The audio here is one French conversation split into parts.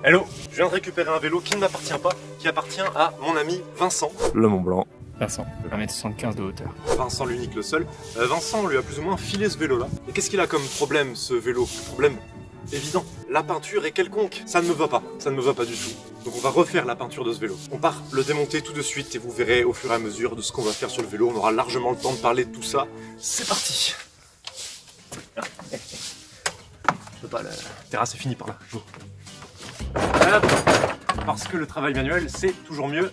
Hello, je viens de récupérer un vélo qui ne m'appartient pas, qui appartient à mon ami Vincent. Le Mont Blanc. Vincent, 1m75 de hauteur. Vincent l'unique, le seul. Vincent lui a plus ou moins filé ce vélo là. Et qu'est-ce qu'il a comme problème ce vélo? Problème évident. La peinture est quelconque. Ça ne me va pas. Ça ne me va pas du tout. Donc on va refaire la peinture de ce vélo. On part le démonter tout de suite et vous verrez au fur et à mesure de ce qu'on va faire sur le vélo. On aura largement le temps de parler de tout ça. C'est parti. Je peux pas, la terrasse est finie par là. Hop. Parce que le travail manuel, c'est toujours mieux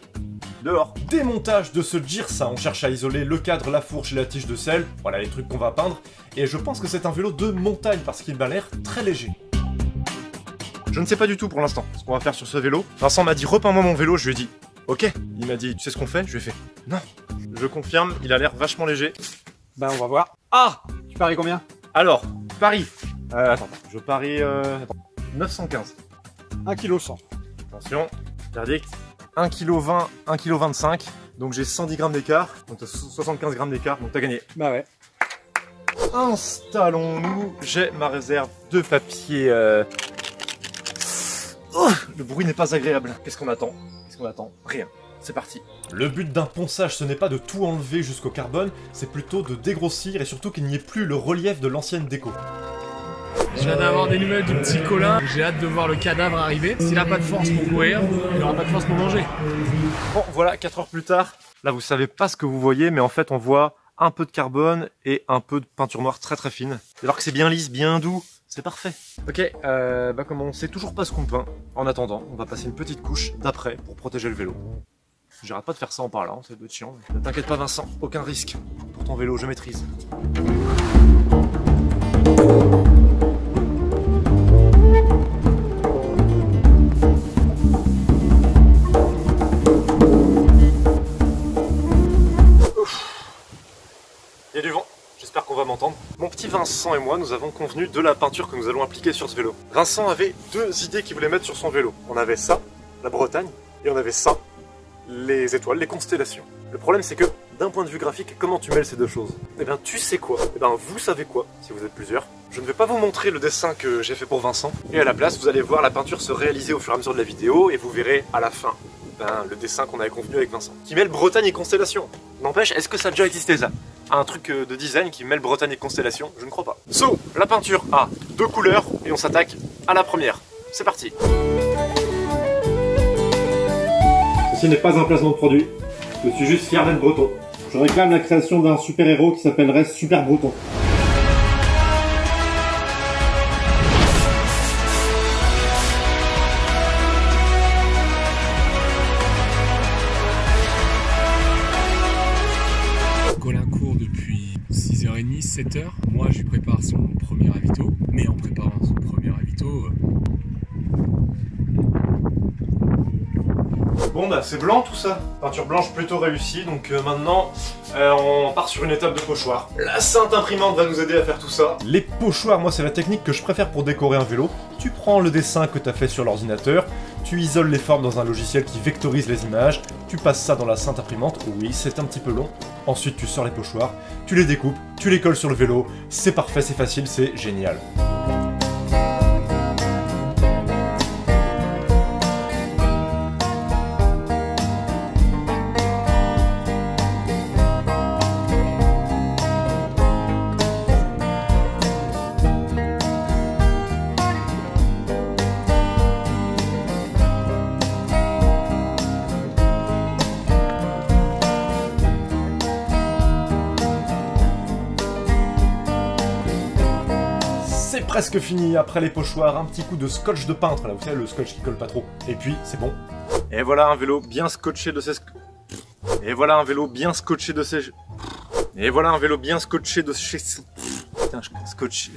dehors. Démontage de ce Girsa. On cherche à isoler le cadre, la fourche et la tige de sel. Voilà les trucs qu'on va peindre. Et je pense que c'est un vélo de montagne parce qu'il m'a l'air très léger. Je ne sais pas du tout pour l'instant ce qu'on va faire sur ce vélo. Vincent m'a dit repeins-moi mon vélo, je lui ai dit ok. Il m'a dit tu sais ce qu'on fait? Je lui ai fait non. Je confirme, il a l'air vachement léger. Ben on va voir. Ah, tu paries combien? Alors, Paris. Attends, je parie 915. 1,1 kg. Attention, verdict. 1,20 kg, 1,25 kg. Donc j'ai 110 grammes d'écart. Donc t'as 75 grammes d'écart, donc t'as gagné. Bah ouais. Installons-nous. J'ai ma réserve de papier. Oh, le bruit n'est pas agréable. Qu'est-ce qu'on attend? Qu'est-ce qu'on attend? Rien. C'est parti. Le but d'un ponçage, ce n'est pas de tout enlever jusqu'au carbone, c'est plutôt de dégrossir et surtout qu'il n'y ait plus le relief de l'ancienne déco. J'ai hâte d'avoir des nouvelles du petit Colin. J'ai hâte de voir le cadavre arriver. S'il n'a pas de force pour courir, il n'aura pas de force pour manger. Bon, voilà, 4 heures plus tard. Là, vous savez pas ce que vous voyez, mais en fait, on voit un peu de carbone et un peu de peinture noire très très fine. Alors que c'est bien lisse, bien doux. C'est parfait. Ok, comme on sait toujours pas ce qu'on peint, en attendant, on va passer une petite couche d'après pour protéger le vélo. J'arrête pas de faire ça en parlant, ça doit être chiant. Ne t'inquiète pas Vincent, aucun risque. Pour ton vélo, je maîtrise. Il y a du vent, j'espère qu'on va m'entendre. Mon petit Vincent et moi, nous avons convenu de la peinture que nous allons appliquer sur ce vélo. Vincent avait deux idées qu'il voulait mettre sur son vélo. On avait ça, la Bretagne, et on avait ça, les étoiles, les constellations. Le problème c'est que, d'un point de vue graphique, comment tu mêles ces deux choses? Eh bien tu sais quoi? Eh bien vous savez quoi, si vous êtes plusieurs. Je ne vais pas vous montrer le dessin que j'ai fait pour Vincent, et à la place vous allez voir la peinture se réaliser au fur et à mesure de la vidéo, et vous verrez à la fin le dessin qu'on avait convenu avec Vincent. Qui mêle Bretagne et constellation. N'empêche, est-ce que ça a déjà existé ça? Un truc de design qui mêle Bretagne et constellation? Je ne crois pas. So, la peinture a deux couleurs, et on s'attaque à la première. C'est parti. Ceci n'est pas un placement de produit. Je suis juste fier d'être breton. Je réclame la création d'un super-héros qui s'appellerait Super Breton. Colin court depuis 6h30, 7h. Moi, je lui prépare son premier ravito. Mais en préparant son premier ravito... Bon bah c'est blanc tout ça, peinture blanche plutôt réussie, donc maintenant on part sur une étape de pochoir. La sainte imprimante va nous aider à faire tout ça. Les pochoirs, moi c'est la technique que je préfère pour décorer un vélo. Tu prends le dessin que tu as fait sur l'ordinateur, tu isoles les formes dans un logiciel qui vectorise les images, tu passes ça dans la sainte imprimante, oui c'est un petit peu long. Ensuite tu sors les pochoirs, tu les découpes, tu les colles sur le vélo, c'est parfait, c'est facile, c'est génial. C'est presque fini, après les pochoirs, un petit coup de scotch de peintre, là vous savez le scotch qui colle pas trop. Et puis c'est bon. Et voilà un vélo bien scotché de ses... Et voilà un vélo bien scotché de ses... Et voilà un vélo bien scotché de chez... Putain, scotché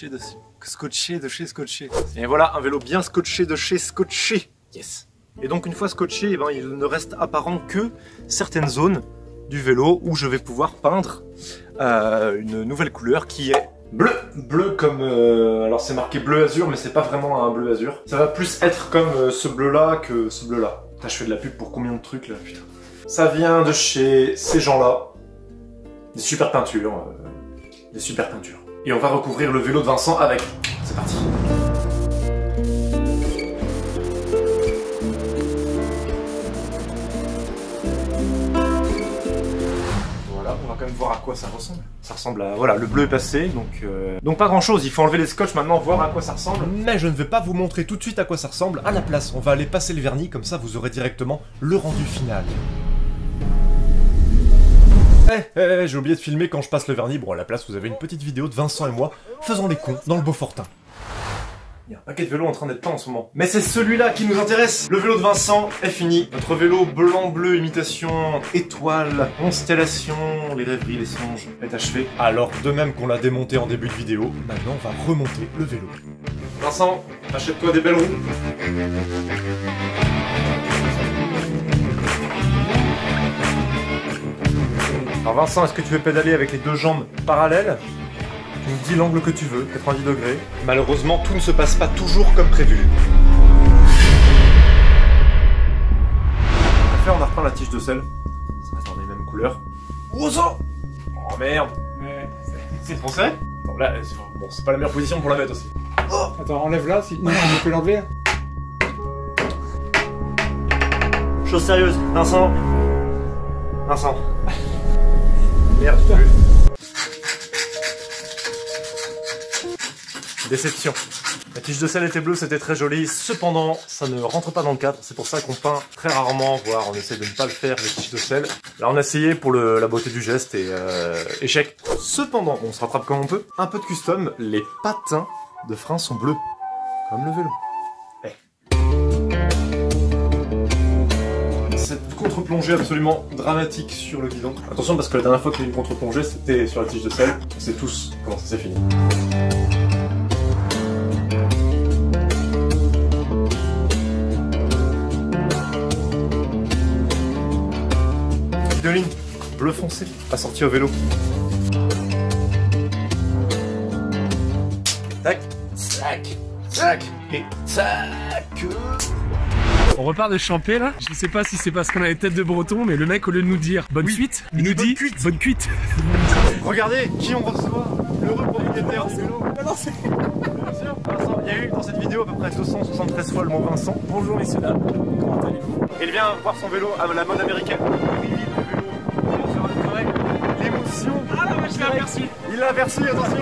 de chez scotché. Et voilà un vélo bien scotché de chez scotché. Yes. Et donc une fois scotché, eh ben, il ne reste apparent que certaines zones du vélo où je vais pouvoir peindre une nouvelle couleur qui est bleu. Bleu comme... alors c'est marqué bleu azur, mais c'est pas vraiment un bleu azur. Ça va plus être comme ce bleu là que ce bleu là. Putain, je fais de la pub pour combien de trucs là, putain. Ça vient de chez ces gens-là. Des super peintures. Des super peintures. Et on va recouvrir le vélo de Vincent avec. C'est parti. quoi ça ressemble. Ça ressemble à... Voilà, le bleu est passé, donc pas grand chose. Il faut enlever les scotch maintenant, voir à quoi ça ressemble. Mais je ne vais pas vous montrer tout de suite à quoi ça ressemble. À la place, on va aller passer le vernis, comme ça vous aurez directement le rendu final. J'ai oublié de filmer quand je passe le vernis. Bon, à la place, vous avez une petite vidéo de Vincent et moi faisant les cons dans le Beaufortin. Il y a un paquet de vélos en train d'être peint en ce moment. Mais c'est celui-là qui nous intéresse. Le vélo de Vincent est fini. Notre vélo blanc-bleu, imitation étoile, constellation, les rêveries, les songes, est achevé. Alors, de même qu'on l'a démonté en début de vidéo, maintenant on va remonter le vélo. Vincent, achète-toi des belles roues. Alors Vincent, est-ce que tu veux pédaler avec les deux jambes parallèles? Tu me dis l'angle que tu veux, 90 degrés. Malheureusement, tout ne se passe pas toujours comme prévu. On a repeint la tige de sel. Ça reste dans les mêmes couleurs. Oh ça! Oh merde! C'est français? Bon là, c'est pas la meilleure position pour la mettre aussi. Oh, attends, enlève-la, si... Non, on peut l'enlever. Chose sérieuse, Vincent. Vincent. Merde, plus. Déception. La tige de sel était bleue, c'était très joli, cependant ça ne rentre pas dans le cadre, c'est pour ça qu'on peint très rarement, voire on essaie de ne pas le faire les tiges de sel. Là on a essayé pour la beauté du geste et échec. Cependant, on se rattrape comme on peut, un peu de custom, les patins de frein sont bleus, comme le vélo. Cette contre-plongée absolument dramatique sur le guidon. Attention parce que la dernière fois qu'il y a eu une contre-plongée c'était sur la tige de sel, on sait tous comment ça s'est fini. Vidéoline, bleu foncé, assorti au vélo. Tac, tac, tac, et tac. On repart de Champé là. Je sais pas si c'est parce qu'on a les têtes de breton, mais le mec au lieu de nous dire bonne suite, il nous dit bonne cuite. Regardez qui on va recevoir, l'heureux propriétaire du vélo. Bien sûr, Vincent, il y a eu dans cette vidéo à peu près 273 fois le mot Vincent. Bonjour messieurs dames, comment allez-vous? Il vient voir son vélo à la mode américaine. L'émotion. Ah là, je l'ai aperçu. Il l'a aperçu, attention.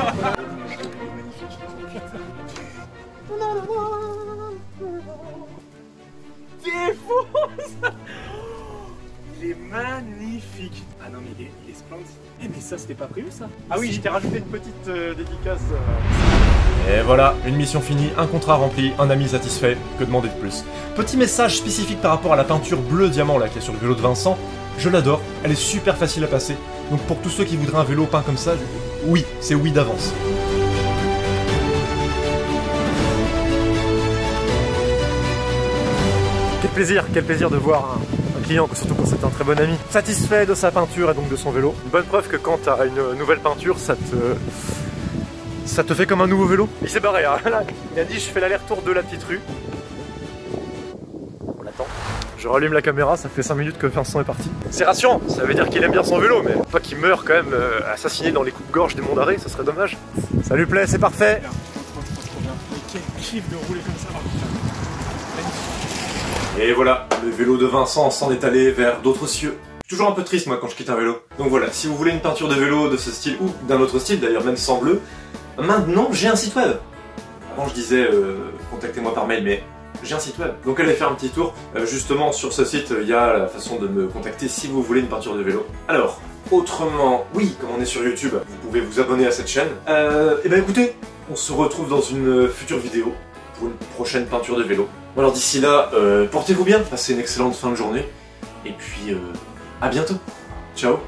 C'est fou ça. Il est magnifique. Ah non mais il est splendide. Eh mais ça c'était pas prévu ça. Ah oui, j'ai rajouté une petite dédicace. Et voilà, une mission finie, un contrat rempli, un ami satisfait, que demander de plus. Petit message spécifique par rapport à la peinture bleu diamant là qui est sur le vélo de Vincent. Je l'adore, elle est super facile à passer. Donc pour tous ceux qui voudraient un vélo peint comme ça, oui, c'est oui d'avance. Quel plaisir de voir un client, surtout quand c'est un très bon ami, satisfait de sa peinture et donc de son vélo. Une bonne preuve que quand tu as une nouvelle peinture, ça te fait comme un nouveau vélo. Il s'est barré, hein. Là, il a dit je fais l'aller-retour de la petite rue. On l'attend. Je rallume la caméra, ça fait 5 minutes que Vincent est parti. C'est rassurant, ça veut dire qu'il aime bien son vélo, mais pas qu'il meure quand même assassiné dans les coupes-gorges des monts d'arrêt, ça serait dommage. Ça lui plaît, c'est parfait. Quel kiff de rouler comme ça. Et voilà, le vélo de Vincent s'en est allé vers d'autres cieux. Je suis toujours un peu triste moi quand je quitte un vélo. Donc voilà, si vous voulez une peinture de vélo de ce style, ou d'un autre style d'ailleurs, même sans bleu, maintenant j'ai un site web. Avant je disais contactez-moi par mail, mais j'ai un site web. Donc allez faire un petit tour. Justement sur ce site, il y a la façon de me contacter si vous voulez une peinture de vélo. Alors, autrement, oui, comme on est sur YouTube, vous pouvez vous abonner à cette chaîne. Et ben écoutez, on se retrouve dans une future vidéo pour une prochaine peinture de vélo. Alors d'ici là, portez-vous bien, passez une excellente fin de journée, et puis à bientôt. Ciao.